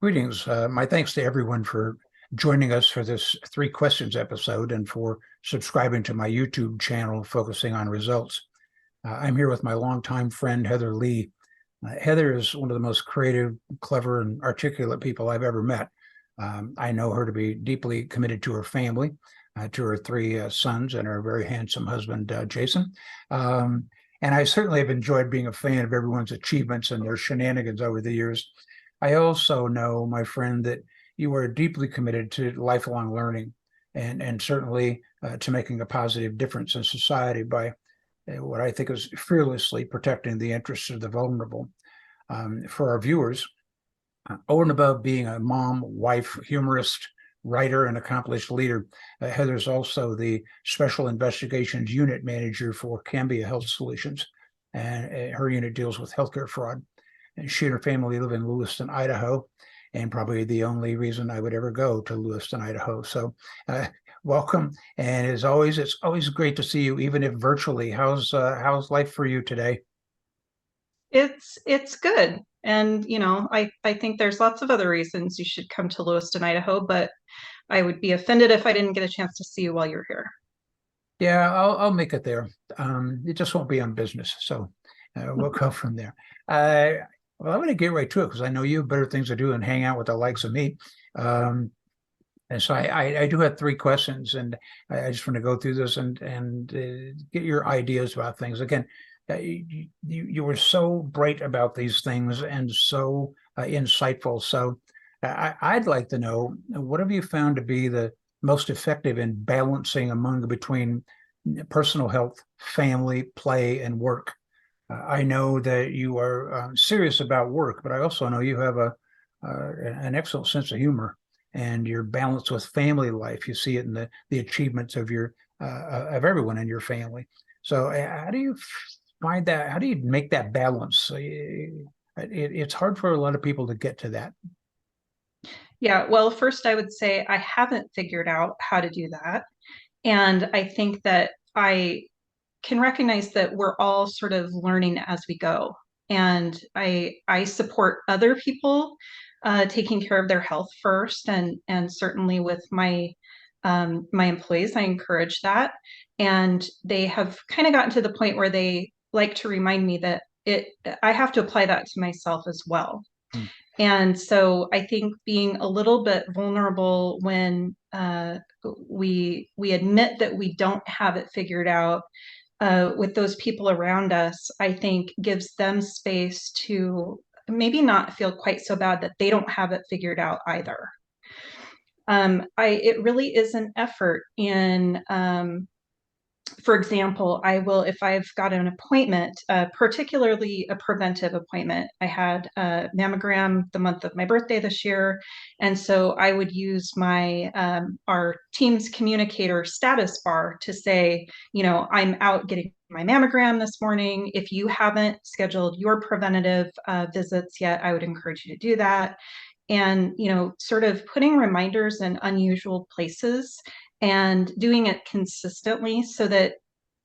Greetings. My thanks to everyone for joining us for this 3 questions episode and for subscribing to my YouTube channel focusing on results. I'm here with my longtime friend, Heather Lee. Heather is one of the most creative, clever, and articulate people I've ever met. I know her to be deeply committed to her family, to her 3 sons and her very handsome husband, Jason. And I certainly have enjoyed being a fan of everyone's achievements and their shenanigans over the years. I also know, my friend, that you are deeply committed to lifelong learning and certainly to making a positive difference in society by what I think is fearlessly protecting the interests of the vulnerable. For our viewers, over and above being a mom, wife, humorist, writer, and accomplished leader, Heather's also the Special Investigations Unit Manager for Cambia Health Solutions, and her unit deals with healthcare fraud. And she and her family live in Lewiston, Idaho, and probably the only reason I would ever go to Lewiston, Idaho. So welcome. And as always, it's always great to see you, even if virtually. How's life for you today? It's good. And I think there's lots of other reasons you should come to Lewiston, Idaho, but I would be offended if I didn't get a chance to see you while you're here. Yeah, I'll make it there. It just won't be on business. So we'll go from there. Well, I'm going to get right to it because I know you have better things to do than hang out with the likes of me. And so I do have 3 questions, and I just want to go through this and get your ideas about things. Again, you were so bright about these things and so insightful. So I'd like to know, what have you found to be the most effective in balancing between personal health, family, play, and work? I know that you are serious about work, but I also know you have an excellent sense of humor and your balance with family life. You see it in the achievements of of everyone in your family. So how do you find that? How do you make that balance? It's hard for a lot of people to get to that. Yeah, well, first I would say I haven't figured out how to do that. And I think that I can recognize that we're all sort of learning as we go. And I support other people taking care of their health first, and certainly with my employees, I encourage that. And they have kind of gotten to the point where they like to remind me that I have to apply that to myself as well. Hmm. And so I think being a little bit vulnerable when we admit that we don't have it figured out with those people around us, I think gives them space to maybe not feel quite so bad that they don't have it figured out either. It really is an effort in for example, I will, if I've got an appointment, particularly a preventive appointment. I had a mammogram the month of my birthday this year. And so I would use our team's communicator status bar to say, I'm out getting my mammogram this morning. If you haven't scheduled your preventative visits yet, I would encourage you to do that. And, sort of putting reminders in unusual places and doing it consistently so that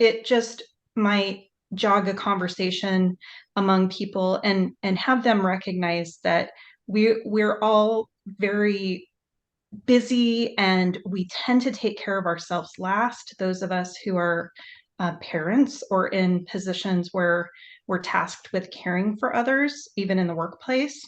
it just might jog a conversation among people and have them recognize that we're all very busy and we tend to take care of ourselves last. Those of us who are parents or in positions where we're tasked with caring for others, even in the workplace.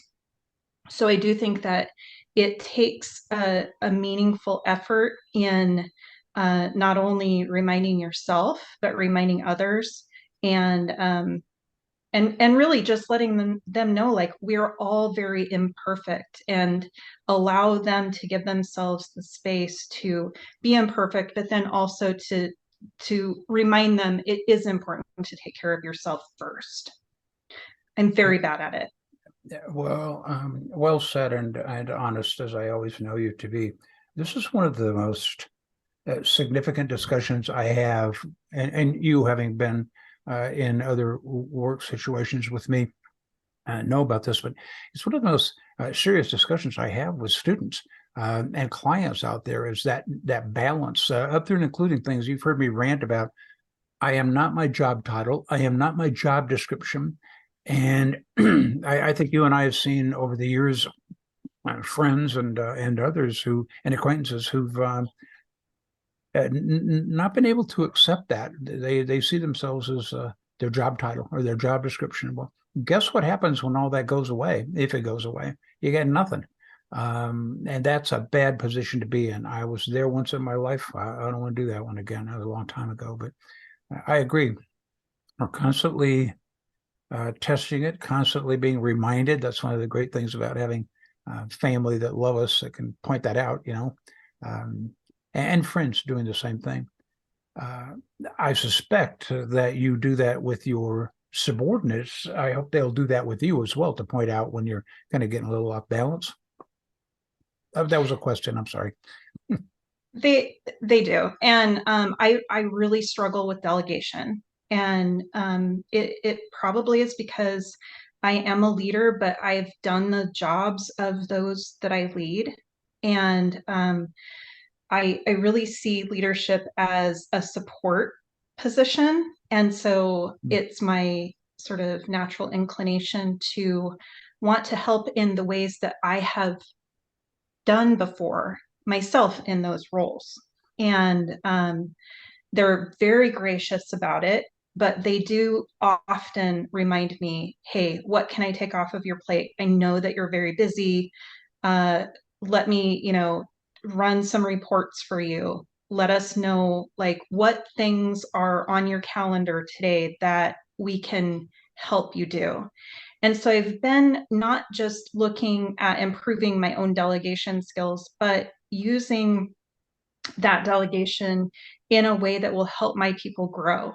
So I do think that it takes a meaningful effort in not only reminding yourself, but reminding others, and really just letting them know, like, we're all very imperfect, and allow them to give themselves the space to be imperfect, but then also to remind them it is important to take care of yourself first. I'm very bad at it. Yeah, well, well said and honest, as I always know you to be. This is one of the most significant discussions I have, and you having been in other work situations with me, know about this, but it's one of the most serious discussions I have with students and clients out there is that balance up through and including things you've heard me rant about. I am not my job title. I am not my job description. And I think you and I have seen over the years friends and others and acquaintances who've not been able to accept that. They see themselves as their job title or their job description. Well, guess what happens when all that goes away? If it goes away, you get nothing. And that's a bad position to be in. I was there once in my life. I don't want to do that one again. That was a long time ago, but I agree. We're constantly testing it, constantly being reminded. That's one of the great things about having family that love us that can point that out, and friends doing the same thing. I suspect that you do that with your subordinates. I hope they'll do that with you as well to point out when you're kind of getting a little off balance. That was a question. I'm sorry. They do, and I really struggle with delegation, and it probably is because I am a leader, but I've done the jobs of those that I lead, and I really see leadership as a support position, and so it's my sort of natural inclination to want to help in the ways that I have done before myself in those roles. And they're very gracious about it, but they do often remind me, hey, what can I take off of your plate? I know that you're very busy. Let me, run some reports for you. Let us know like what things are on your calendar today that we can help you do. And so I've been not just looking at improving my own delegation skills, but using that delegation in a way that will help my people grow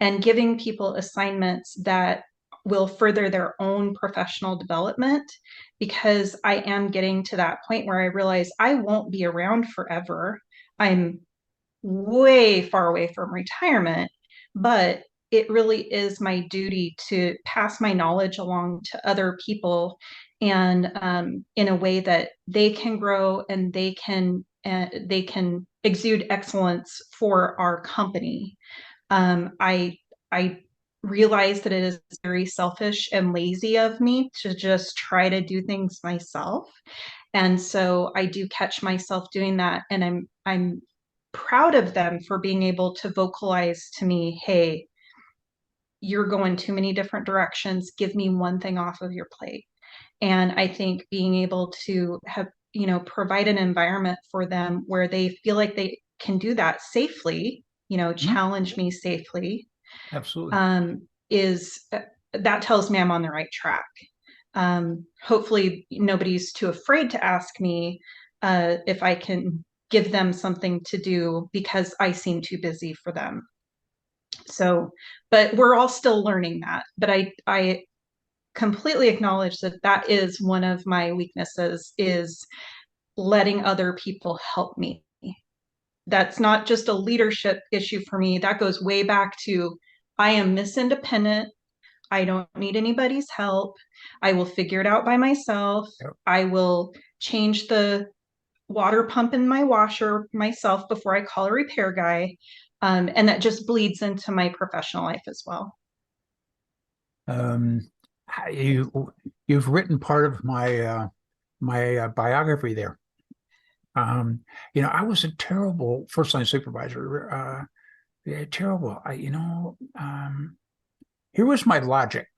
and giving people assignments that will further their own professional development, because I am getting to that point where I realize I won't be around forever. I'm way far away from retirement, but it really is my duty to pass my knowledge along to other people, and in a way that they can grow and they can exude excellence for our company. I realize that it is very selfish and lazy of me to just try to do things myself, and so I do catch myself doing that, and I'm proud of them for being able to vocalize to me, hey, you're going too many different directions. Give me one thing off of your plate. And I think being able to have, provide an environment for them where they feel like they can do that safely, challenge me safely, Absolutely. is that tells me I'm on the right track. Hopefully nobody's too afraid to ask me if I can give them something to do because I seem too busy for them. So, but we're all still learning that. But I completely acknowledge that that is one of my weaknesses, is letting other people help me. That's not just a leadership issue for me. That goes way back to I am Miss Independent. I don't need anybody's help. I will figure it out by myself. Yep. I will change the water pump in my washer myself before I call a repair guy. And that just bleeds into my professional life as well. You've written part of my biography there. I was a terrible first line supervisor. Terrible. Here was my logic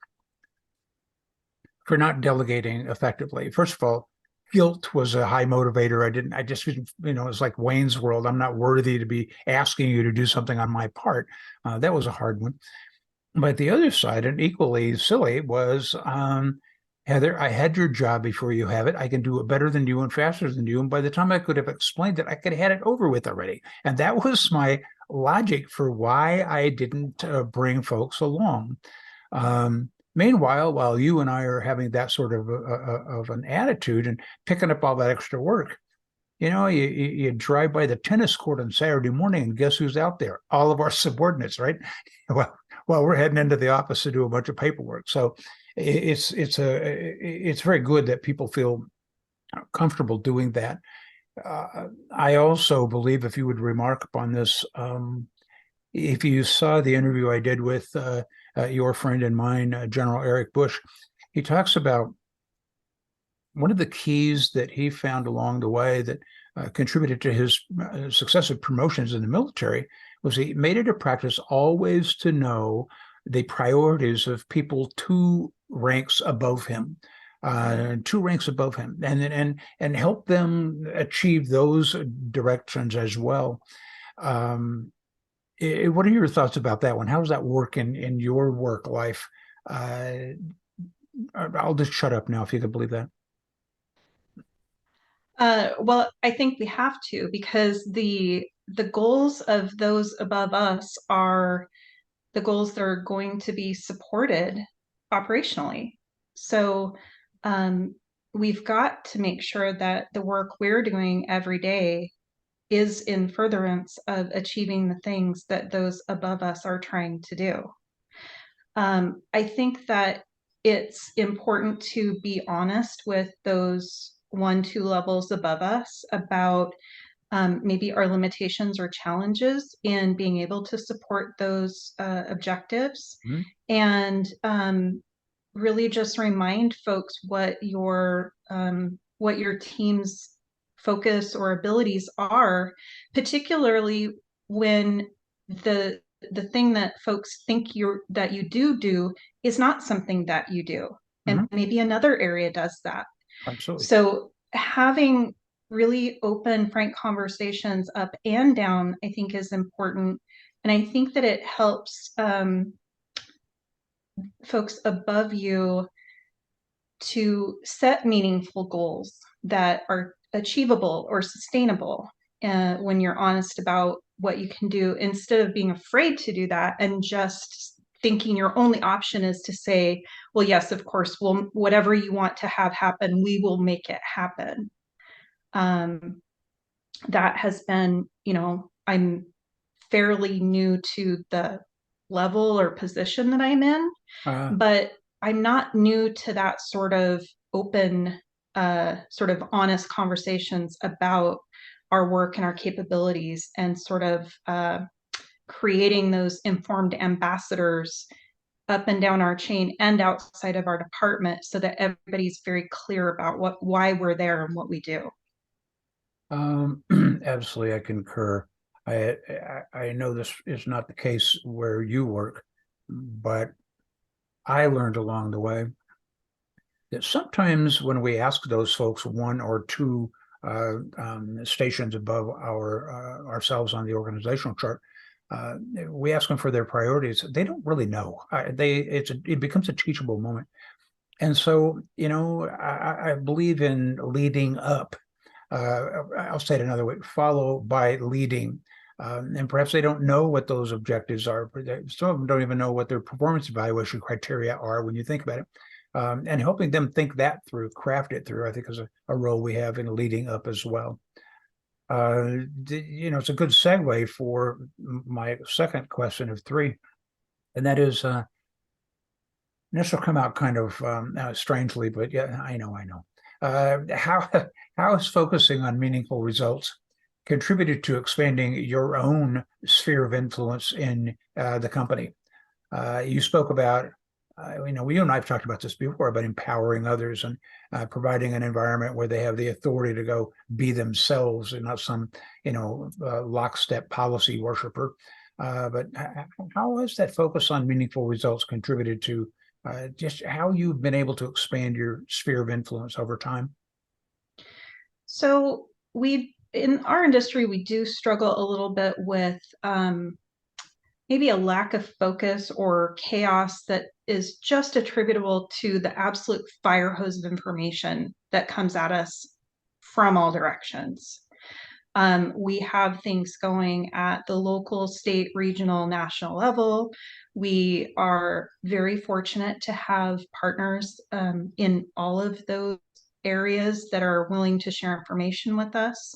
for not delegating effectively. First of all, guilt was a high motivator. I just, it's like Wayne's World. I'm not worthy to be asking you to do something on my part. That was a hard one. But the other side, and equally silly, was Heather, I had your job before you have it. I can do it better than you and faster than you. And by the time I could have explained it, I could have had it over with already. And that was my logic for why I didn't bring folks along. Meanwhile, while you and I are having that sort of an attitude and picking up all that extra work, you drive by the tennis court on Saturday morning and guess who's out there? All of our subordinates, right? Well, we're heading into the office to do a bunch of paperwork. So it's very good that people feel comfortable doing that. I also believe, if you would remark upon this, if you saw the interview I did with your friend and mine, General Eric Bush, he talks about one of the keys that he found along the way that contributed to his successive promotions in the military was he made it a practice always to know the priorities of people two ranks above him, and help them achieve those directions as well. What are your thoughts about that one? How does that work in your work life? I'll just shut up now if you could believe that. Well, I think we have to, because the goals of those above us are the goals that are going to be supported operationally. So we've got to make sure that the work we're doing every day is in furtherance of achieving the things that those above us are trying to do. I think that it's important to be honest with those 1, 2 levels above us about maybe our limitations or challenges in being able to support those objectives, Mm-hmm. and really just remind folks what your team's focus or abilities are, particularly when the the thing that folks think that you do is not something that you do, and Mm-hmm. maybe another area does that. Absolutely. So having really open, frank conversations up and down, I think, is important. And I think that it helps folks above you to set meaningful goals that are achievable or sustainable when you're honest about what you can do, instead of being afraid to do that and just thinking your only option is to say, well, yes, of course, whatever you want to have happen, we will make it happen. That has been, I'm fairly new to the level or position that I'm in, Uh, but I'm not new to that sort of open, sort of honest conversations about our work and our capabilities, and sort of creating those informed ambassadors up and down our chain and outside of our department, so that everybody's very clear about why we're there and what we do. Absolutely, I concur. I know this is not the case where you work, but I learned along the way that sometimes when we ask those folks one or two stations above ourselves on the organizational chart, we ask them for their priorities. They don't really know. It becomes a teachable moment, and so I believe in leading up. I'll say it another way: follow by leading. And perhaps they don't know what those objectives are. Some of them don't even know what their performance evaluation criteria are when you think about it. And helping them think that through, craft it through, I think is a role we have in leading up as well. It's a good segue for my second question of three, and that is, this will come out kind of strangely, but yeah, I know. How is focusing on meaningful results contributed to expanding your own sphere of influence in the company? You spoke about, you and I have talked about this before, about empowering others and providing an environment where they have the authority to go be themselves and not some, lockstep policy worshiper. But how has that focus on meaningful results contributed to just how you've been able to expand your sphere of influence over time? So in our industry, we do struggle a little bit with maybe a lack of focus or chaos that is just attributable to the absolute fire hose of information that comes at us from all directions. We have things going at the local, state, regional, national level. We are very fortunate to have partners in all of those areas that are willing to share information with us.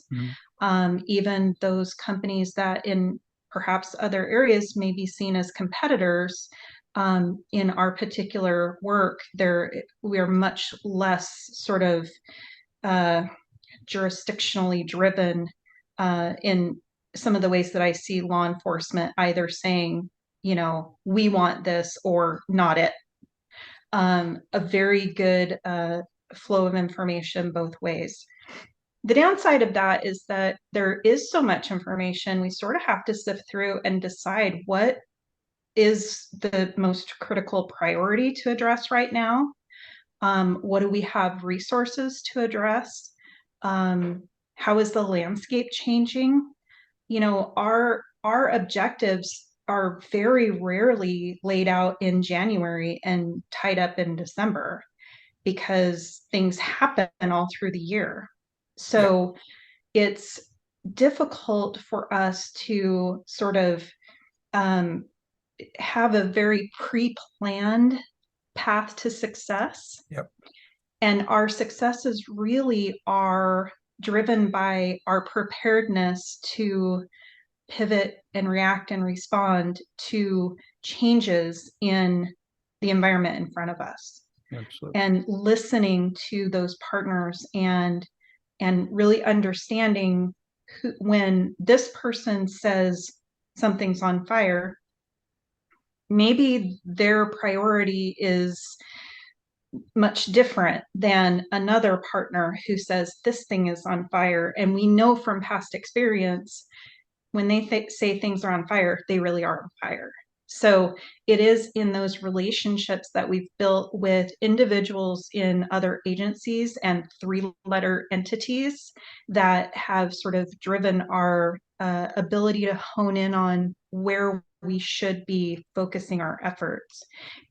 Even those companies that in perhaps other areas may be seen as competitors, in our particular work, we are much less sort of jurisdictionally driven in some of the ways that I see law enforcement either saying, we want this or not it. A very good flow of information both ways. The downside of that is that there is so much information, we sort of have to sift through and decide what is the most critical priority to address right now. What do we have resources to address? How is the landscape changing? Our objectives are very rarely laid out in January and tied up in December because things happen all through the year. Yep. So it's difficult for us to sort of have a very pre-planned path to success. Yep. And our successes really are driven by our preparedness to pivot and react and respond to changes in the environment in front of us. Absolutely. And listening to those partners and really understanding when this person says something's on fire, maybe their priority is much different than another partner who says this thing is on fire. And we know from past experience, when they say things are on fire, they really are on fire. So it is in those relationships that we've built with individuals in other agencies and three-letter entities that have sort of driven our ability to hone in on where we should be focusing our efforts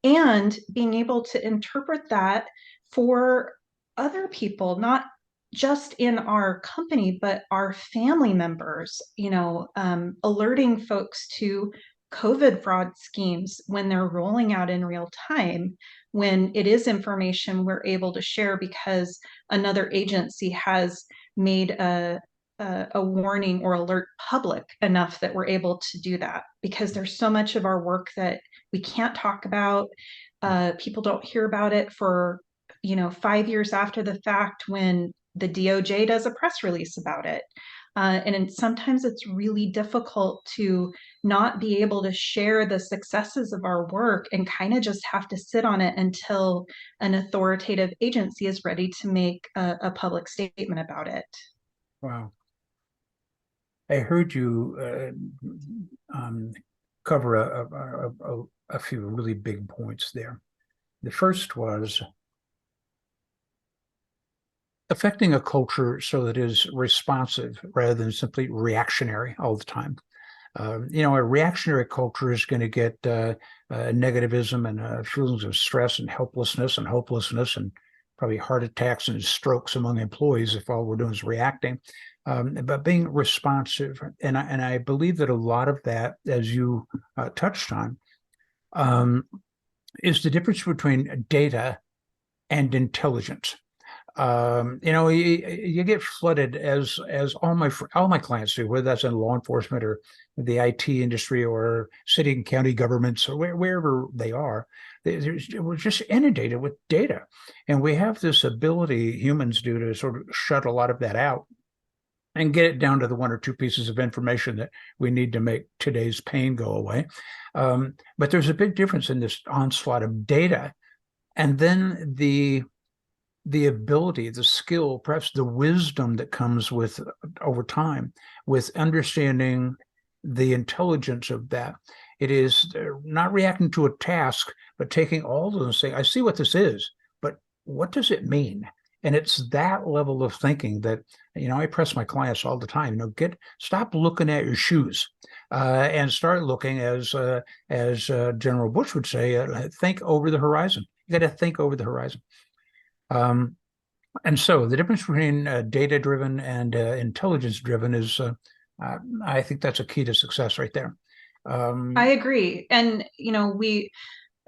and being able to interpret that for other people, not just in our company, but our family members, alerting folks to COVID fraud schemes when they're rolling out in real time, when it is information we're able to share because another agency has made a warning or alert public enough that we're able to do that because there's so much of our work that we can't talk about. People don't hear about it for 5 years after the fact when the DOJ does a press release about it. Sometimes it's really difficult to not be able to share the successes of our work and kind of just have to sit on it until an authoritative agency is ready to make a public statement about it. Wow. I heard you cover a few really big points there. The first was affecting a culture so that it is responsive rather than simply reactionary all the time. A reactionary culture is going to get negativism and feelings of stress and helplessness and hopelessness and probably heart attacks and strokes among employees if all we're doing is reacting. But being responsive, and I believe that a lot of that, as you touched on, is the difference between data and intelligence. You get flooded as all my clients do, whether that's in law enforcement or the IT industry or city and county governments or wherever they are. We're just inundated with data, and we have this ability, humans do, to sort of shut a lot of that out and get it down to the one or two pieces of information that we need to make today's pain go away. But there's a big difference in this onslaught of data, and then the ability, the skill, perhaps the wisdom that comes with over time with understanding the intelligence of that. It is not reacting to a task, but taking all of them and saying, I see what this is, but what does it mean? And it's that level of thinking that, I press my clients all the time, stop looking at your shoes and start looking, as General Bush would say, think over the horizon. You got to think over the horizon. And so the difference between data-driven and intelligence-driven is, I think that's a key to success right there. I agree. And, we,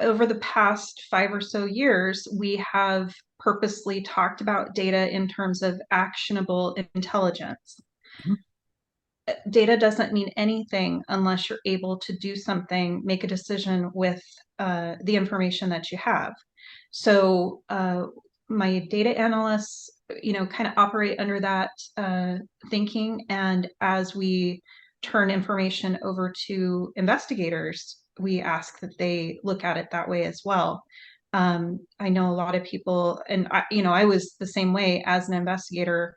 over the past 5 or so years, we have purposely talked about data in terms of actionable intelligence. Mhm. data doesn't mean anything unless you're able to do something, make a decision with the information that you have. So my data analysts, kind of operate under that thinking. And as we turn information over to investigators, we ask that they look at it that way as well. I know a lot of people, and I was the same way as an investigator,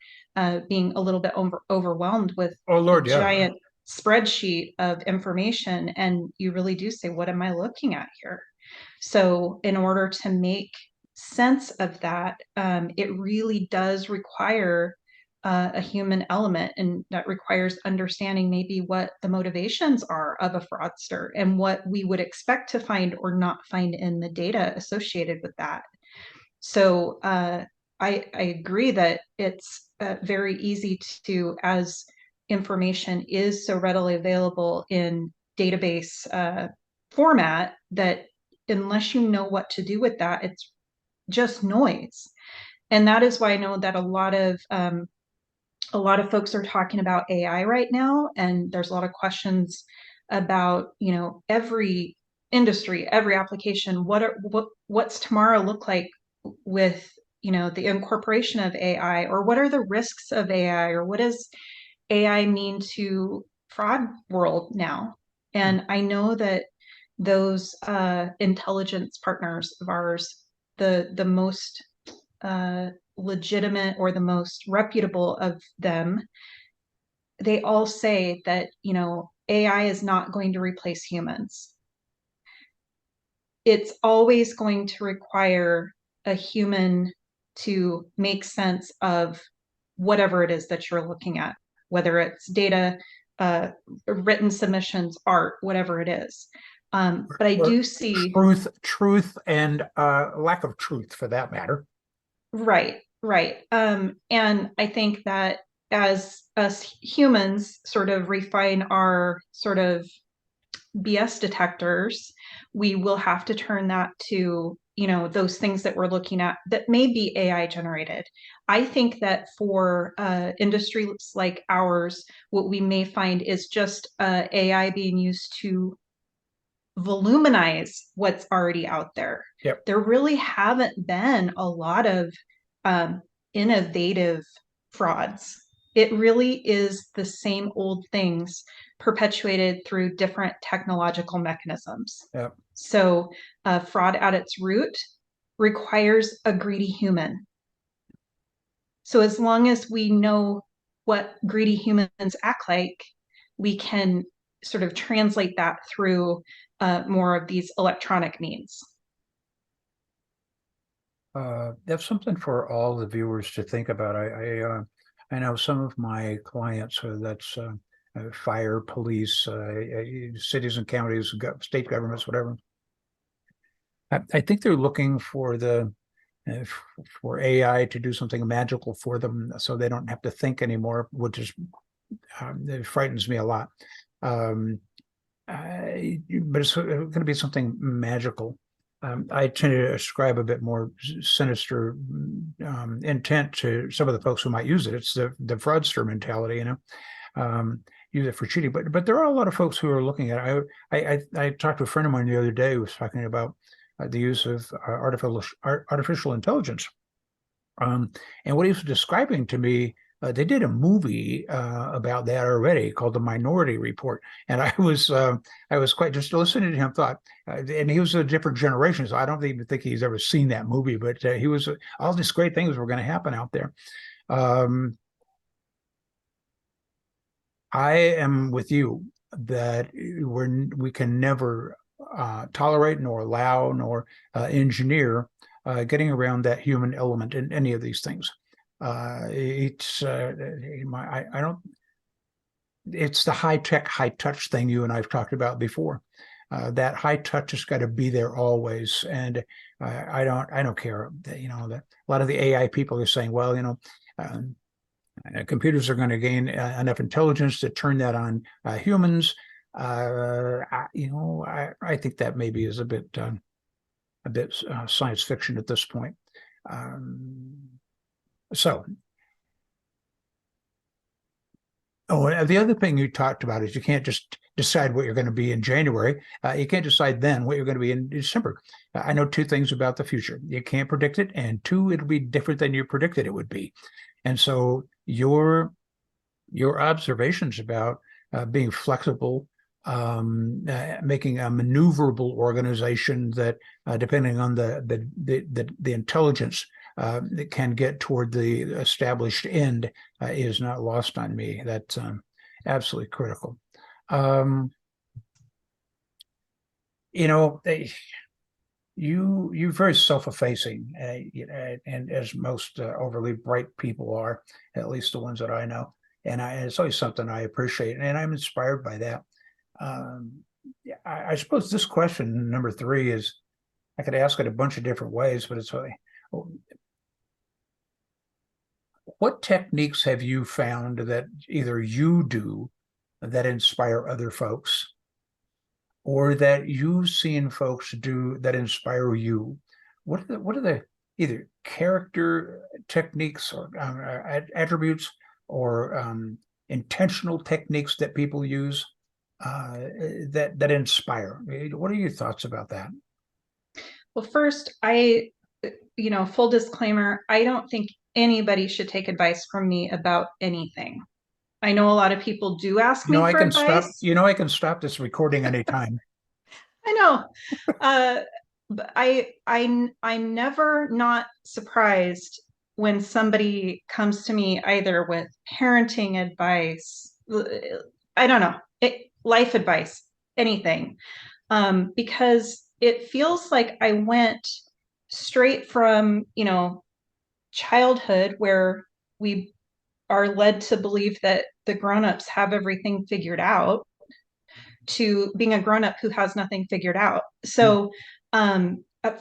being a little bit overwhelmed with Oh, a Lord, yeah. giant spreadsheet of information, and you really do say, what am I looking at here? So in order to make sense of that, it really does require a human element, and that requires understanding maybe what the motivations are of a fraudster and what we would expect to find or not find in the data associated with that. So I agree that it's very easy to, as information is so readily available in database format, that unless you know what to do with that, it's just noise. And that is why I know that a lot of folks are talking about AI right now, and there's a lot of questions about, every industry, every application. What's tomorrow look like with, the incorporation of AI, or what are the risks of AI, or what does AI mean to fraud world now? And I know that those intelligence partners of ours, the most legitimate or the most reputable of them, they all say that, AI is not going to replace humans. It's always going to require a human to make sense of whatever it is that you're looking at, whether it's data, written submissions, art, whatever it is. But I Or do see truth, and lack of truth, for that matter. Right, right. And I think that as us humans sort of refine our sort of BS detectors, we will have to turn that to, those things that we're looking at that may be AI generated. I think that for industries like ours, what we may find is just AI being used to voluminize what's already out there. Yep. There really haven't been a lot of um, innovative frauds. It really is the same old things perpetuated through different technological mechanisms. Yep. So, fraud at its root requires a greedy human. So, as long as we know what greedy humans act like, we can sort of translate that through more of these electronic means. That's something for all the viewers to think about. I know some of my clients, that's fire, police, cities and counties, state governments, whatever. I think they're looking for for AI to do something magical for them, so they don't have to think anymore, which is it frightens me a lot. But it's going to be something magical. I tend to ascribe a bit more sinister intent to some of the folks who might use it. It's the fraudster mentality, use it for cheating. But there are a lot of folks who are looking at it. I talked to a friend of mine the other day who was talking about the use of artificial intelligence. And what he was describing to me, they did a movie about that already called The Minority Report, and I was quite just listening to him. Thought, and he was a different generation, so I don't even think he's ever seen that movie. But he was all these great things were going to happen out there. I am with you that we can never tolerate nor allow nor engineer getting around that human element in any of these things. It's I don't. It's the high tech, high touch thing you and I've talked about before. That high touch has got to be there always, and I don't care. That, that a lot of the AI people are saying, well, computers are going to gain enough intelligence to turn that on humans. I think that maybe is a bit science fiction at this point. So Oh, and the other thing you talked about is you can't just decide what you're going to be in January. You can't decide then what you're going to be in December. I know two things about the future. You can't predict it, and two, it'll be different than you predicted it would be. And so your observations about being flexible, making a maneuverable organization that, depending on the intelligence, that can get toward the established end, is not lost on me. That's absolutely critical. Um, you know, you're very self-effacing, and as most overly bright people are, at least the ones that I know. And it's always something I appreciate, and I'm inspired by that. Yeah, I suppose this question, number three, is I could ask it a bunch of different ways, but it's really, what techniques have you found that either you do that inspire other folks, or that you've seen folks do that inspire you? What are the either character techniques or attributes, or intentional techniques that people use that inspire? What are your thoughts about that? Well, first, full disclaimer, I don't think anybody should take advice from me about anything. I know a lot of people do ask You know, me I for can stop. advice. You know, I can stop this recording anytime. I know. But I'm never not surprised when somebody comes to me either with parenting advice, I don't know, life advice, anything, because it feels like I went straight from, childhood where we are led to believe that the grown-ups have everything figured out to being a grown-up who has nothing figured out. So,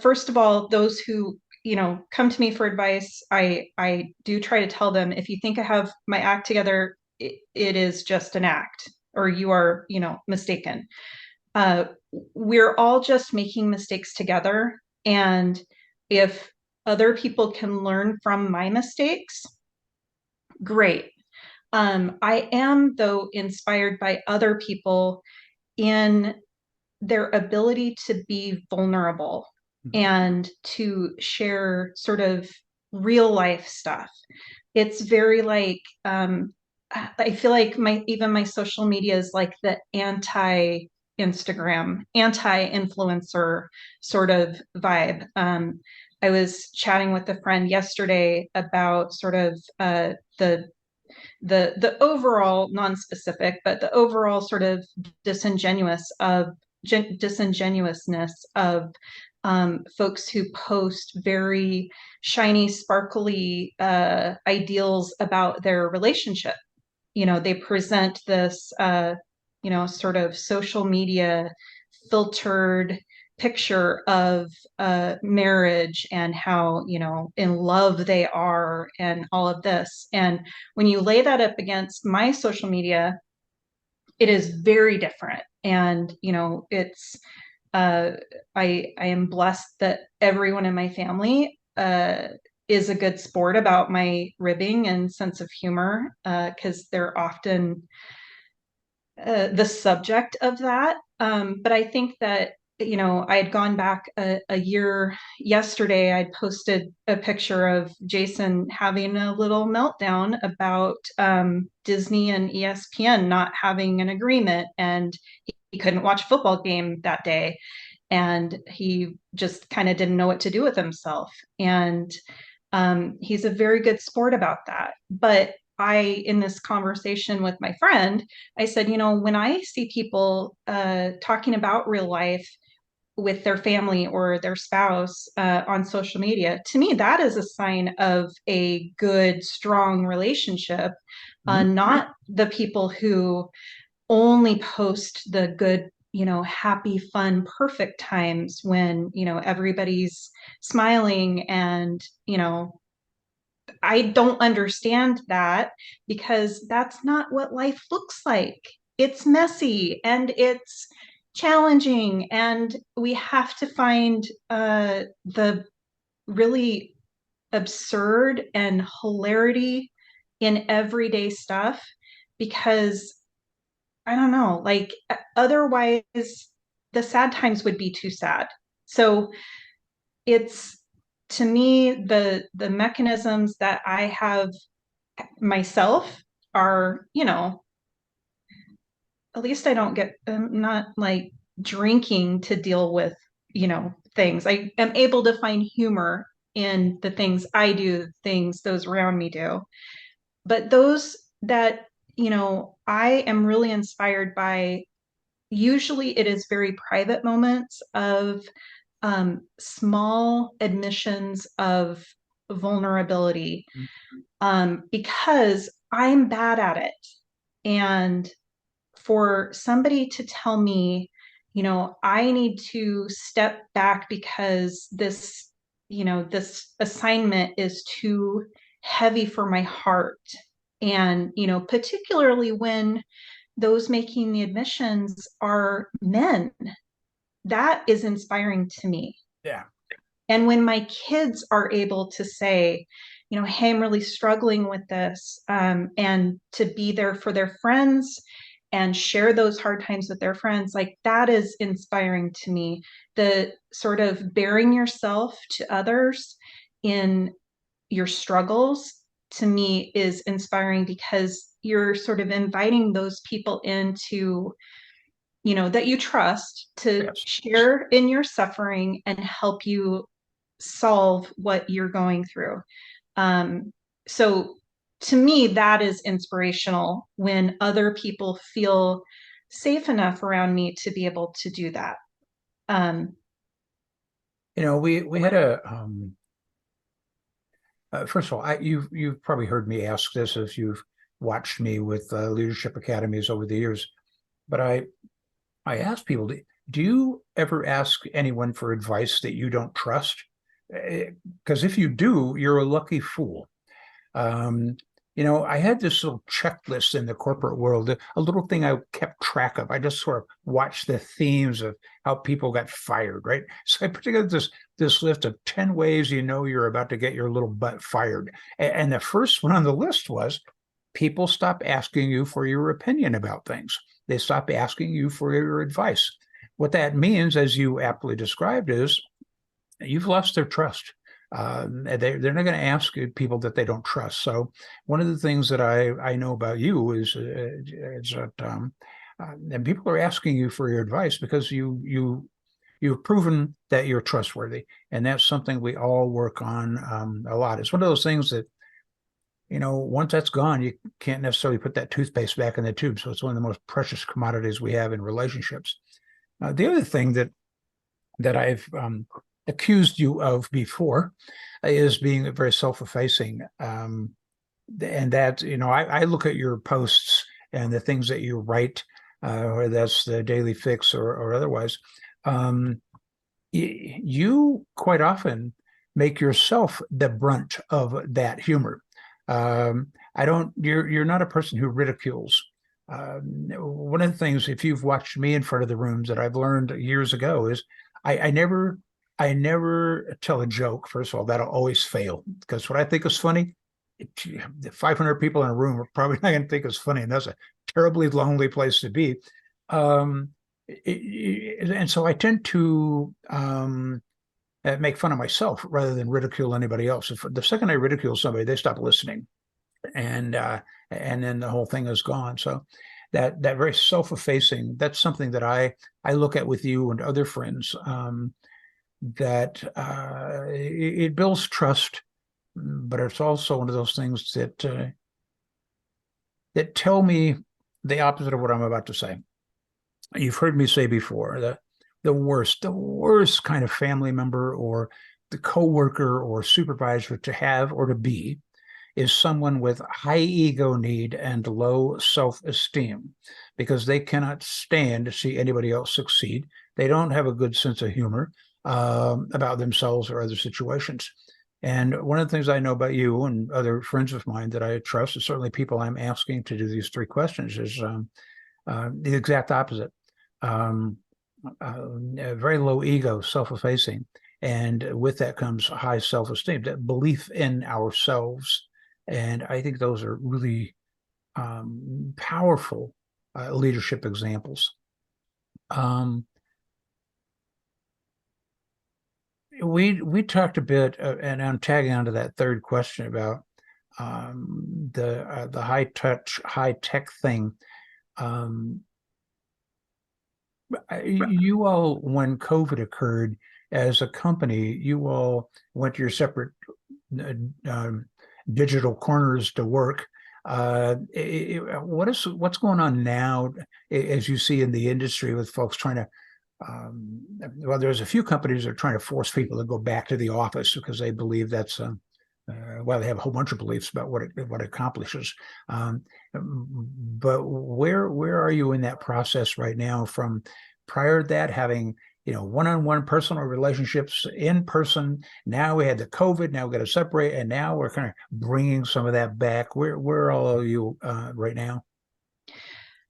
first of all, those who come to me for advice, I do try to tell them, if you think I have my act together, it is just an act, or you are mistaken. uh, we're all just making mistakes together. And if other people can learn from my mistakes, great. I am, though, inspired by other people in their ability to be vulnerable and to share sort of real life stuff. It's very like, I feel like my social media is like the anti Instagram, anti influencer sort of vibe. I was chatting with a friend yesterday about sort of the overall non-specific, but the overall sort of disingenuousness of folks who post very shiny, sparkly ideals about their relationship. They present this, sort of social media filtered picture of marriage and how in love they are and all of this. And when you lay that up against my social media, it is very different. And it's I am blessed that everyone in my family is a good sport about my ribbing and sense of humor, because they're often the subject of that. But I think that, I had gone back a year yesterday. I'd posted a picture of Jason having a little meltdown about Disney and ESPN not having an agreement, and he couldn't watch a football game that day. And he just kind of didn't know what to do with himself. And he's a very good sport about that. But in this conversation with my friend, I said, when I see people talking about real life with their family or their spouse on social media, to me, that is a sign of a good, strong relationship, not the people who only post the good, happy, fun, perfect times when, everybody's smiling. And, I don't understand that, because that's not what life looks like. It's messy and it's challenging, and we have to find the really absurd and hilarity in everyday stuff, because I don't know, like otherwise the sad times would be too sad. So it's to me the mechanisms that I have myself are, at least I don't get, I'm not like drinking to deal with, things. I am able to find humor in the things I do, the things those around me do. But those that, I am really inspired by, usually it is very private moments of small admissions of vulnerability, because I'm bad at it. And for somebody to tell me, I need to step back because this assignment is too heavy for my heart. And, particularly when those making the admissions are men, that is inspiring to me. Yeah. And when my kids are able to say, hey, I'm really struggling with this, and to be there for their friends and share those hard times with their friends, like that is inspiring to me. The sort of bearing yourself to others in your struggles to me is inspiring because you're sort of inviting those people into, that you trust to Yes. share in your suffering and help you solve what you're going through. So to me, that is inspirational when other people feel safe enough around me to be able to do that. Um, We had a first of all, you've probably heard me ask this if you've watched me with leadership academies over the years, but I ask people, do you ever ask anyone for advice that you don't trust? Because if you do, you're a lucky fool. Um, I had this little checklist in the corporate world, a little thing I kept track of. I just sort of watched the themes of how people got fired, right? So I put together this list of 10 ways you're about to get your little butt fired. And the first one on the list was people stop asking you for your opinion about things. They stop asking you for your advice. What that means, as you aptly described, is you've lost their trust. They're not going to ask people that they don't trust. So one of the things that I know about you is that and people are asking you for your advice because you've proven that you're trustworthy, and that's something we all work on a lot. It's one of those things that once that's gone, you can't necessarily put that toothpaste back in the tube. So it's one of the most precious commodities we have in relationships. The other thing that I've accused you of before is being very self-effacing. And that, I look at your posts and the things that you write, whether that's the Daily Fix or otherwise. You quite often make yourself the brunt of that humor. You're not a person who ridicules. One of the things, if you've watched me in front of the rooms that I've learned years ago is I never tell a joke. First of all, that'll always fail because what I think is funny, 500 people in a room are probably not going to think it's funny, and that's a terribly lonely place to be. And so I tend to make fun of myself rather than ridicule anybody else. If the second I ridicule somebody, they stop listening, and then the whole thing is gone. So that very self-effacing, that's something that I look at with you and other friends. That it builds trust, but it's also one of those things that tell me the opposite of what I'm about to say. You've heard me say before that the worst kind of family member or the coworker or supervisor to have or to be is someone with high ego need and low self-esteem, because they cannot stand to see anybody else succeed. They don't have a good sense of humor about themselves or other situations. And one of the things I know about you and other friends of mine that I trust, and certainly people I'm asking to do these 3 questions, is the exact opposite. Very low ego, self-effacing. And with that comes high self-esteem, that belief in ourselves. And I think those are really powerful leadership examples. Um, we talked a bit, and I'm tagging onto that third question about the high touch, high tech thing. Um, you all, when COVID occurred, as a company, you all went to your separate uh, um, digital corners to work. What's going on now, as you see in the industry, with folks trying to well, there's a few companies that are trying to force people to go back to the office because they believe that's well, they have a whole bunch of beliefs about what it accomplishes. Um, but where are you in that process right now? From prior to that, having one-on-one personal relationships in person. Now we had the COVID. Now we got to separate, and now we're kind of bringing some of that back. Where are you right now?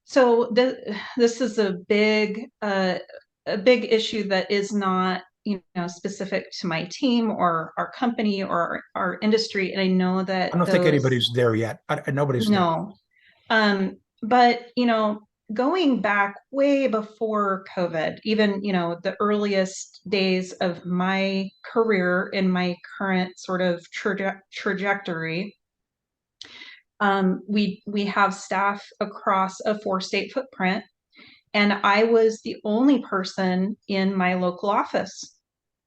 So this is a big issue that is not, specific to my team or our company or our industry. And I know that I don't think those, anybody's there yet. Nobody's there. no. But going back way before COVID, even, the earliest days of my career in my current sort of trajectory, we have staff across a 4-state footprint, and I was the only person in my local office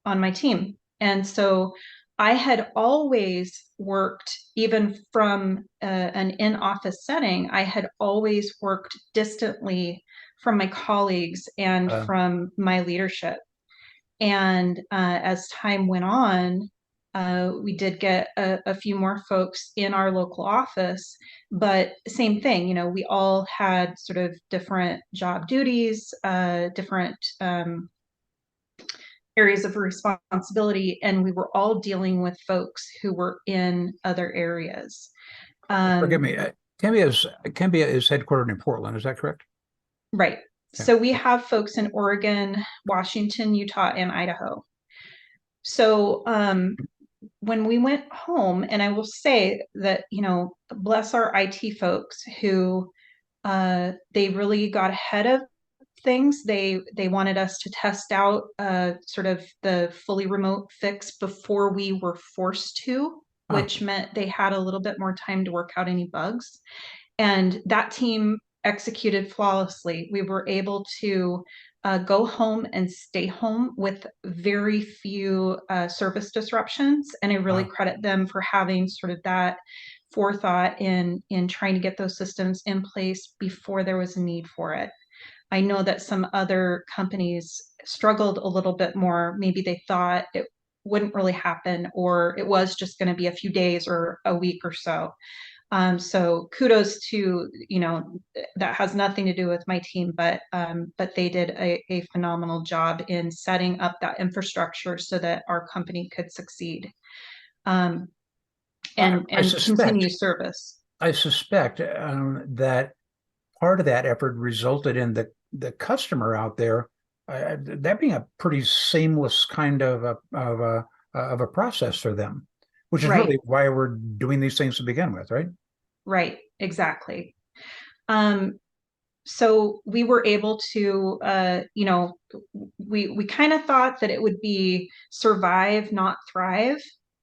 on my team. And so I had always worked, even from an in office setting, I had always worked distantly from my colleagues and Uh, from my leadership. And as time went on, we did get a few more folks in our local office, but same thing, we all had sort of different job duties, different areas of responsibility, and we were all dealing with folks who were in other areas. Forgive Um, me. Cambia is headquartered in Portland. Is that correct? right. Yeah. So we have folks in Oregon, Washington, Utah, and Idaho. So when we went home, and I will say that, bless our IT folks who they really got ahead of things. They wanted us to test out sort of the fully remote fix before we were forced to, Ah, which meant they had a little bit more time to work out any bugs. And that team executed flawlessly. We were able to go home and stay home with very few service disruptions. And I really wow. credit them for having sort of that forethought in trying to get those systems in place before there was a need for it. I know that some other companies struggled a little bit more. Maybe they thought it wouldn't really happen, or it was just going to be a few days or a week or so. So kudos to, that has nothing to do with my team, but they did a phenomenal job in setting up that infrastructure so that our company could succeed, um, I, I and suspect. continue service. I suspect that part of that effort resulted in the customer out there that being a pretty seamless kind of a process for them, which is Right, really why we're doing these things to begin with, right? right, exactly. Um, so we were able to, we kind of thought that it would be survive, not thrive.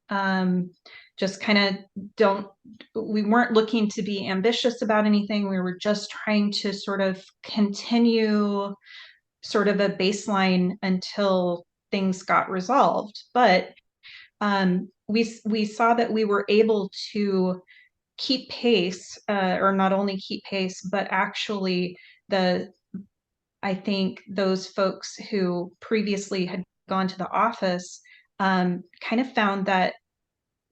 Um, just kind of don't, we weren't looking to be ambitious about anything. We were just trying to sort of continue sort of a baseline until things got resolved. But we saw that we were able to keep pace, or not only keep pace, but actually the I think those folks who previously had gone to the office kind of found that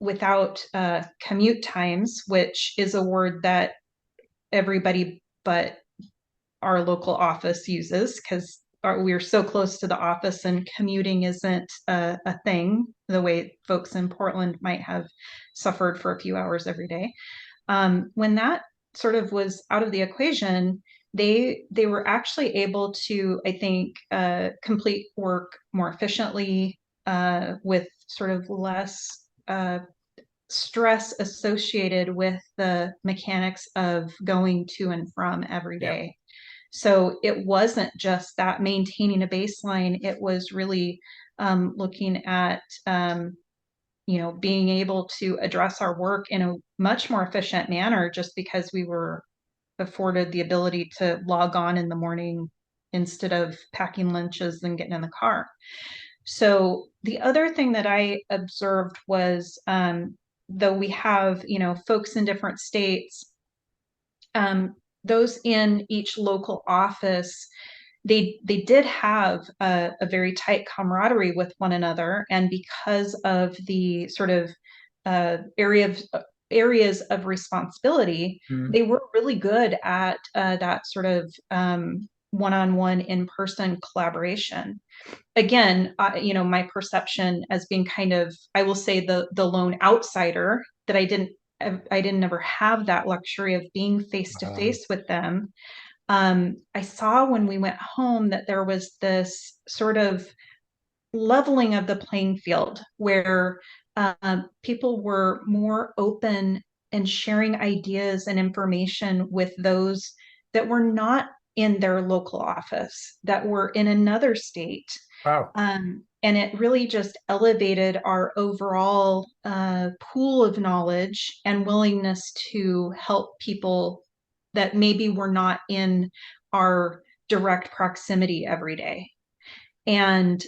without commute times, which is a word that everybody but our local office uses because we're so close to the office and commuting isn't a thing the way folks in Portland might have suffered for a few hours every day. When that sort of was out of the equation, they were actually able to, I think, complete work more efficiently, with sort of less stress associated with the mechanics of going to and from every Yep. day. So it wasn't just that maintaining a baseline, it was really looking at being able to address our work in a much more efficient manner just because we were afforded the ability to log on in the morning instead of packing lunches and getting in the car. So the other thing that I observed was, though we have, folks in different states, those in each local office, they did have a very tight camaraderie with one another, and because of the sort of areas of responsibility, Mhm. they were really good at that sort of one-on-one in-person collaboration. Again, my perception as being kind of, I will say, the lone outsider, that I didn't ever have that luxury of being face to Um, face with them. I saw when we went home that there was this sort of leveling of the playing field where people were more open and sharing ideas and information with those that were not in their local office, that were in another state. wow. And it really just elevated our overall pool of knowledge and willingness to help people that maybe were not in our direct proximity every day. And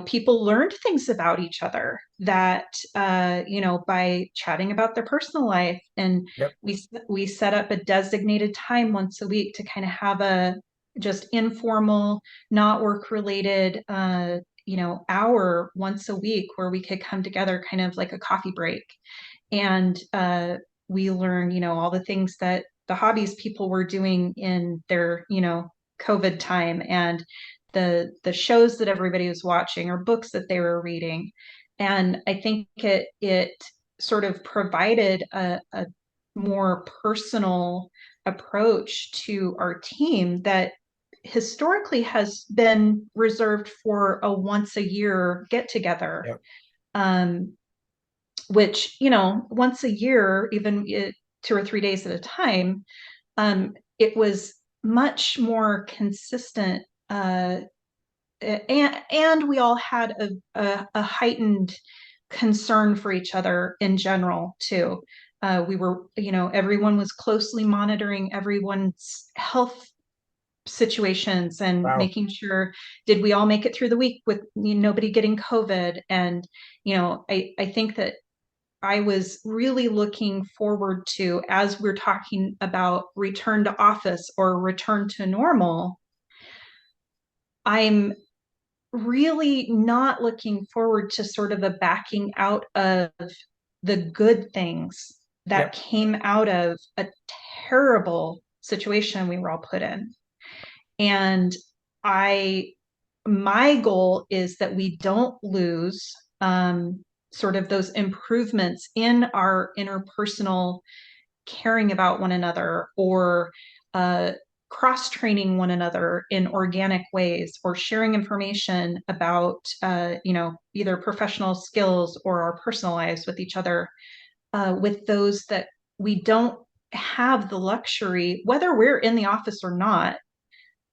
people learned things about each other that, by chatting about their personal life. And Yep. we set up a designated time once a week to kind of have a just informal, not work related, hour once a week where we could come together, kind of like a coffee break. And we learn, all the things that the hobbies people were doing in their, COVID time, and the shows that everybody was watching or books that they were reading. And I think it sort of provided a more personal approach to our team that historically has been reserved for a once a year get together. Yep. Um, which, once a year, even 2 or 3 days at a time, it was much more consistent. And we all had a heightened concern for each other in general, too. We were, everyone was closely monitoring everyone's health situations and Wow. making sure, did we all make it through the week with nobody getting COVID? And, I think that I was really looking forward to, as we're talking about return to office or return to normal, I'm really not looking forward to sort of a backing out of the good things that Yep. came out of a terrible situation we were all put in. And I, my goal is that we don't lose sort of those improvements in our interpersonal caring about one another, or uh, cross training one another in organic ways, or sharing information about either professional skills or our personal lives with each other, with those that we don't have the luxury, whether we're in the office or not.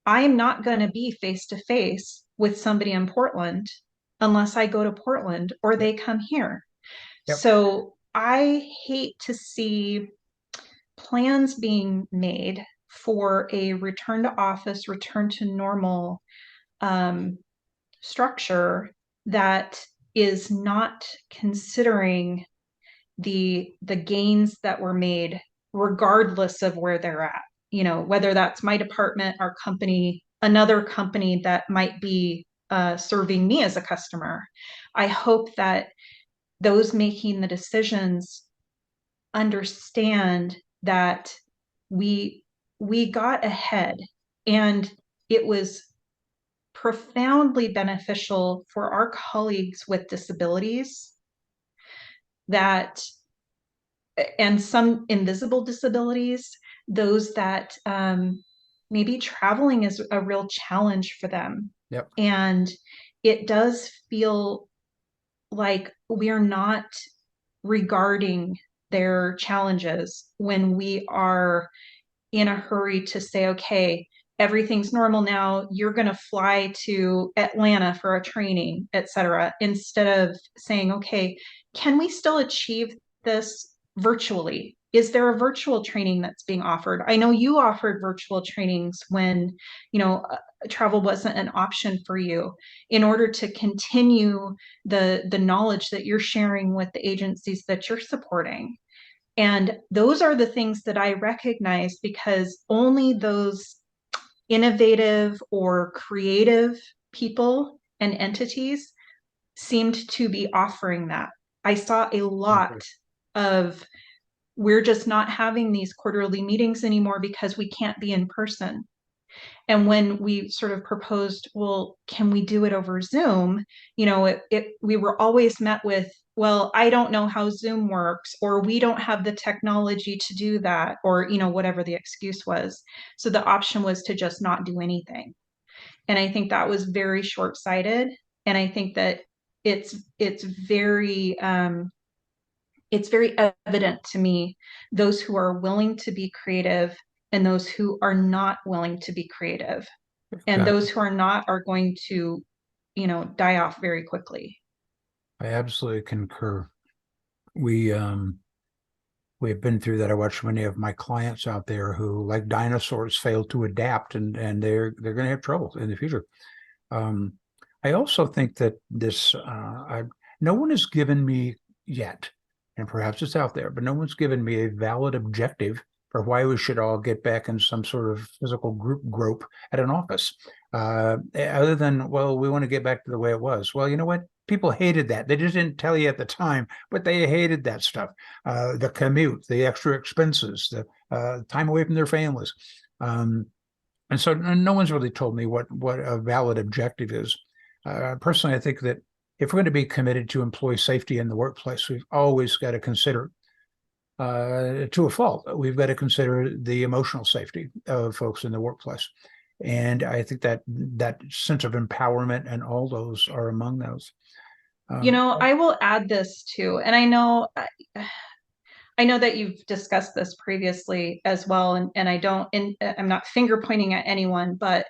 I'm not going to be face to face with somebody in Portland unless I go to Portland or Yep. they come here. Yep. So I hate to see plans being made for a return to office, return to normal um, structure that is not considering the gains that were made, regardless of where they're at. Whether that's my department, our company, another company that might be serving me as a customer. I hope that those making the decisions understand that we we got ahead, and it was profoundly beneficial for our colleagues with disabilities, that and some invisible disabilities, those that maybe traveling is a real challenge for them. Yep. And it does feel like we're not regarding their challenges when we are in a hurry to say, okay, everything's normal now, you're going to fly to Atlanta for a training, et cetera, instead of saying, okay, can we still achieve this virtually? Is there a virtual training that's being offered? I know you offered virtual trainings when, travel wasn't an option for you, in order to continue the knowledge that you're sharing with the agencies that you're supporting. And those are the things that I recognize, because only those innovative or creative people and entities seemed to be offering that. I saw a lot of, we're just not having these quarterly meetings anymore because we can't be in person. And when we sort of proposed, well, can we do it over Zoom? We were always met with, well, I don't know how Zoom works, or we don't have the technology to do that, or, whatever the excuse was. So the option was to just not do anything. And I think that was very short-sighted. And I think that it's very evident to me, those who are willing to be creative and those who are not willing to be creative. And those who are not are going to, die off very quickly. I absolutely concur. We've been through that. I watched many of my clients out there who, like dinosaurs, failed to adapt, and they're going to have trouble in the future. I also think that no one has given me yet, and perhaps it's out there, but no one's given me a valid objective for why we should all get back in some sort of physical group grope at an office. Other than, well, we want to get back to the way it was. Well, you know what? People hated that. They just didn't tell you at the time, but they hated that stuff. The commute, the extra expenses, the time away from their families. And so no one's really told me what a valid objective is. Personally, I think that if we're going to be committed to employee safety in the workplace, we've always got to consider, to a fault, we've got to consider the emotional safety of folks in the workplace. And I think that sense of empowerment and all those are among those. I will add this too, and I know that you've discussed this previously as well, and I'm not finger pointing at anyone, but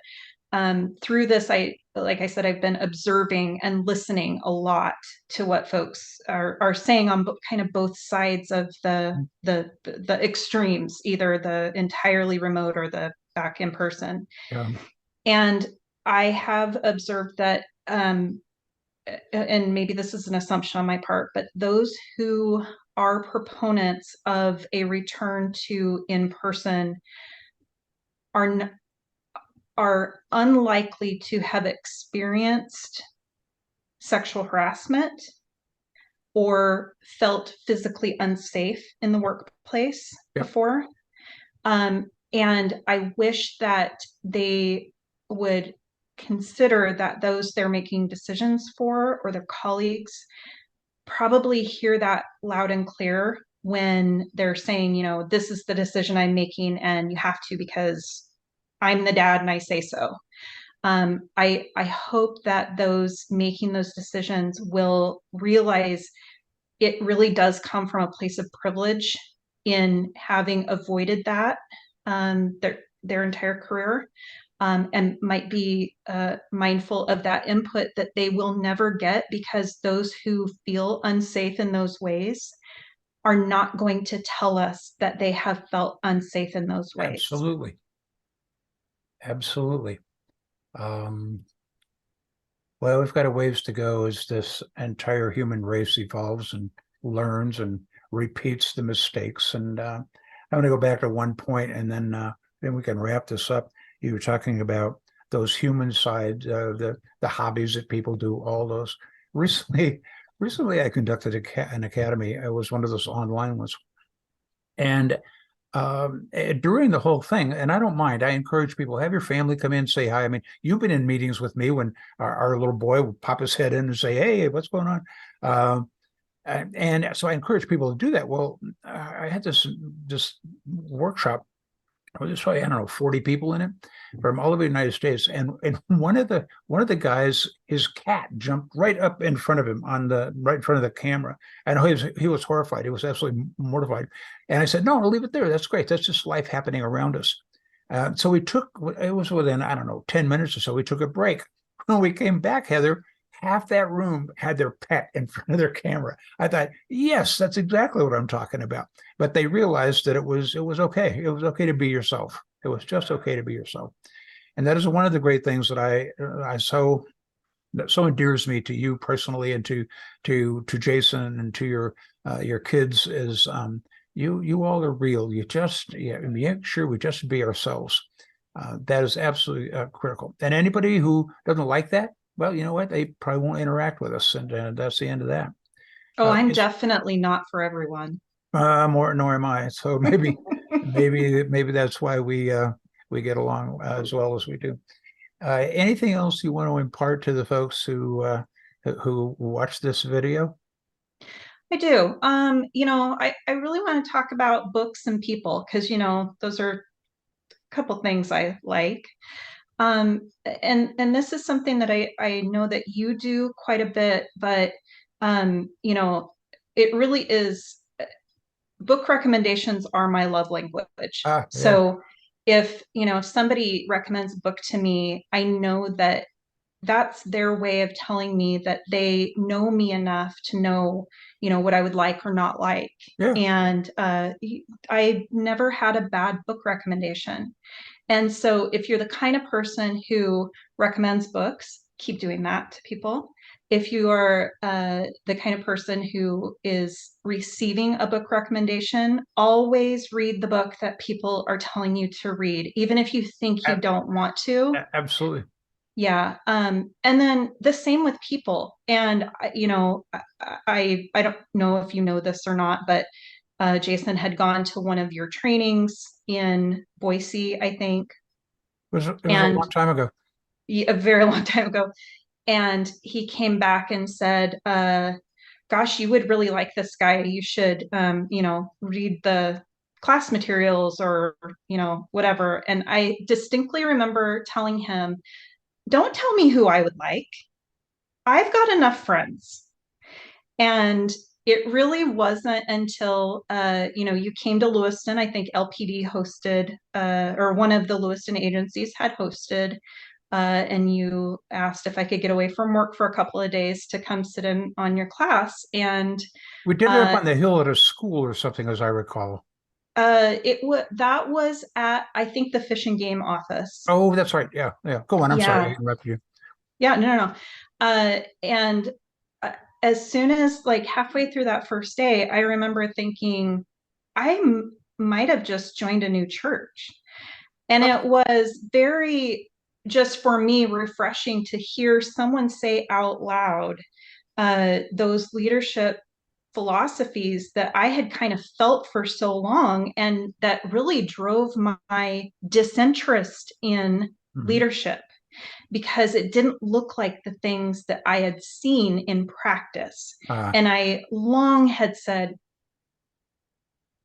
through this, like I said, I've been observing and listening a lot to what folks are saying on kind of both sides of the extremes, either the entirely remote or the back in person. Yeah. And I have observed that, and maybe this is an assumption on my part, but those who are proponents of a return to in-person are unlikely to have experienced sexual harassment or felt physically unsafe in the workplace before. And I wish that they would consider that those they're making decisions for, or their colleagues, probably hear that loud and clear when they're saying, this is the decision I'm making and you have to, because I'm the dad and I say so. I hope that those making those decisions will realize it really does come from a place of privilege in having avoided that their entire career, and might be mindful of that input that they will never get, because those who feel unsafe in those ways are not going to tell us that they have felt unsafe in those ways. Absolutely. Absolutely. Well, we've got a ways to go as this entire human race evolves and learns and repeats the mistakes. And I'm going to go back to one point, and then we can wrap this up. You were talking about those human side, the hobbies that people do, all those. Recently, I conducted an academy. It was one of those online ones. And during the whole thing, and I don't mind, I encourage people, have your family come in, say hi. I mean, you've been in meetings with me when our little boy would pop his head in and say, hey, what's going on? And so I encourage people to do that. Well, I had this workshop there's probably, I don't know, 40 people in it from all over the United States. And one of the guys, his cat jumped right up in front of him on the right in front of the camera. I know he was horrified. He was absolutely mortified. And I said, no, leave it there. That's great. That's just life happening around us. So it was within, I don't know, 10 minutes or so, we took a break. When we came back, Heather, half that room had their pet in front of their camera. I thought, yes, that's exactly what I'm talking about. But they realized that it was okay. It was okay to be yourself. It was just okay to be yourself. And that is one of the great things that that so endears me to you personally, and to Jason, and to your kids, is you all are real. Make sure we just be ourselves. That is absolutely critical. And anybody who doesn't like that, well, you know what? They probably won't interact with us, and that's the end of that. Oh, I'm It's definitely not for everyone. more nor am I. So maybe that's why we get along as well as we do. Anything else you want to impart to the folks who watch this video? I do. I really want to talk about books and people because, those are a couple things I like. And this is something that I know that you do quite a bit, but it really is, book recommendations are my love language. Yeah, So if somebody recommends a book to me, I know that that's their way of telling me that they know me enough to know, what I would like or not like. yeah. And I never had a bad book recommendation. And so if you're the kind of person who recommends books, keep doing that to people. If you are the kind of person who is receiving a book recommendation, always read the book that people are telling you to read, even if you think you a- don't want to. Absolutely. Yeah. And then the same with people. And I don't know if you know this or not, but Jason had gone to one of your trainings in Boise, I think, It was a long and time ago. a very long time ago. And he came back and said, gosh, you would really like this guy. You should, read the class materials or, whatever. And I distinctly remember telling him, don't tell me who I would like. I've got enough friends. And it really wasn't until you came to Lewiston. I think LPD hosted, or one of the Lewiston agencies had hosted, and you asked if I could get away from work for a couple of days to come sit in on your class. And We did it up uh, on the hill at a school or something, as I recall. that was at, I think, the Fish and Game office. Oh, that's right. Yeah, yeah. Go on. I'm sorry, I Yeah, interrupted you. yeah, no. And as soon as like halfway through that first day, I remember thinking, might have just joined a new church. And Oh, it was very, just for me, refreshing to hear someone say out loud those leadership philosophies that I had kind of felt for so long and that really drove my disinterest in mhm. leadership because it didn't look like the things that I had seen in practice. Uh, And I long had said,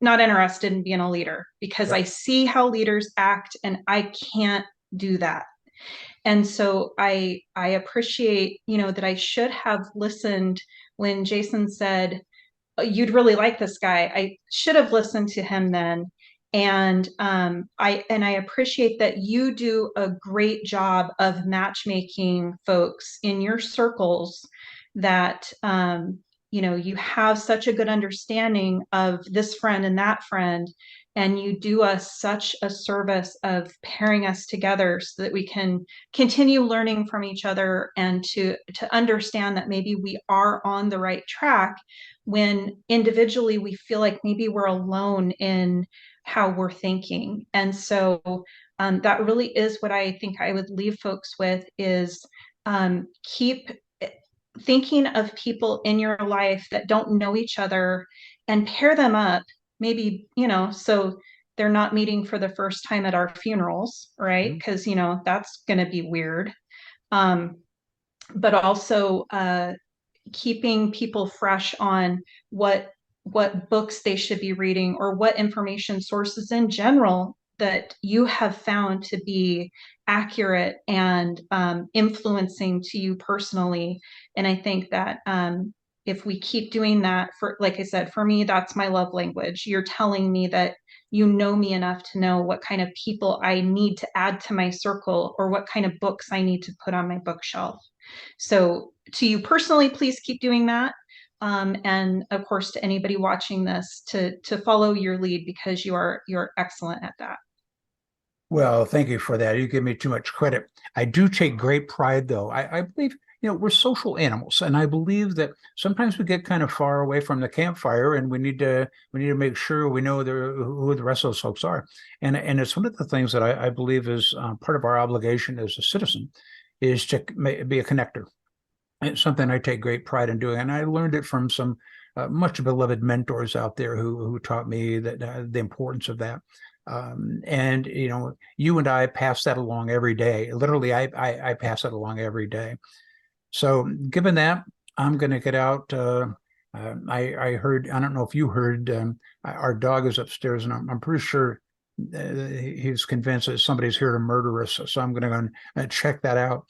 not interested in being a leader because yep. I see how leaders act and I can't do that. And so I appreciate, that I should have listened when Jason said, "Oh, you'd really like this guy." I should have listened to him then. And I appreciate that you do a great job of matchmaking folks in your circles that you have such a good understanding of this friend and that friend, and you do us such a service of pairing us together so that we can continue learning from each other and to understand that maybe we are on the right track when individually we feel like maybe we're alone in how we're thinking. And so that really is what I think I would leave folks with is keep thinking of people in your life that don't know each other and pair them up, maybe, so they're not meeting for the first time at our funerals, right? Mhm. Because, that's going to be weird. Um, but also keeping people fresh on what books they should be reading or what information sources in general that you have found to be accurate and influencing to you personally. And I think that if we keep doing that, for, like I said, for me, that's my love language. You're telling me that you know me enough to know what kind of people I need to add to my circle or what kind of books I need to put on my bookshelf. So to you personally, please keep doing that. And of course, to anybody watching this, to follow your lead, because you're excellent at that. Well, thank you for that. You give me too much credit. I do take great pride, though. I believe, we're social animals, and I believe that sometimes we get kind of far away from the campfire, and we need to make sure we know who the rest of those folks are. And it's one of the things that I believe is part of our obligation as a citizen is to be a connector. It's something I take great pride in doing, and I learned it from some much beloved mentors out there who taught me that the importance of that. And you and I pass that along every day. Literally, I pass it along every day. So, given that, I'm going to get out. I heard. I don't know if you heard. Our dog is upstairs, and I'm pretty sure he's convinced that somebody's here to murder us. So I'm going to go and check that out.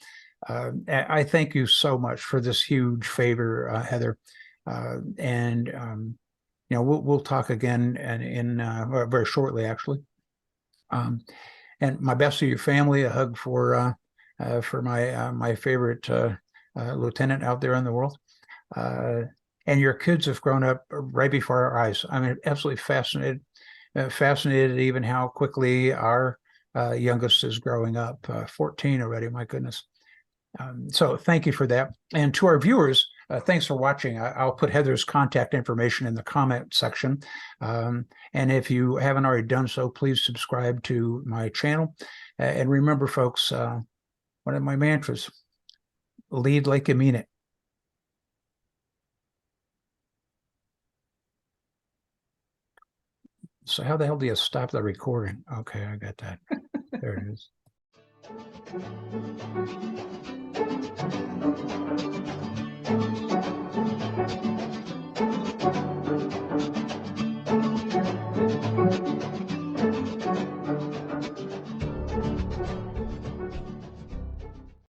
I thank you so much for this huge favor, Heather. And we'll talk again in very shortly, actually. And my best to your family. A hug for my favorite lieutenant out there in the world. And your kids have grown up right before our eyes. I'm absolutely fascinated even how quickly our youngest is growing up. 14 already, my goodness. So thank you for that. And to our viewers, thanks for watching. I'll put Heather's contact information in the comment section. And if you haven't already done so, please subscribe to my channel. And remember, folks, one of my mantras, lead like you mean it. So how the hell do you stop the recording? Okay, I got that. There it is.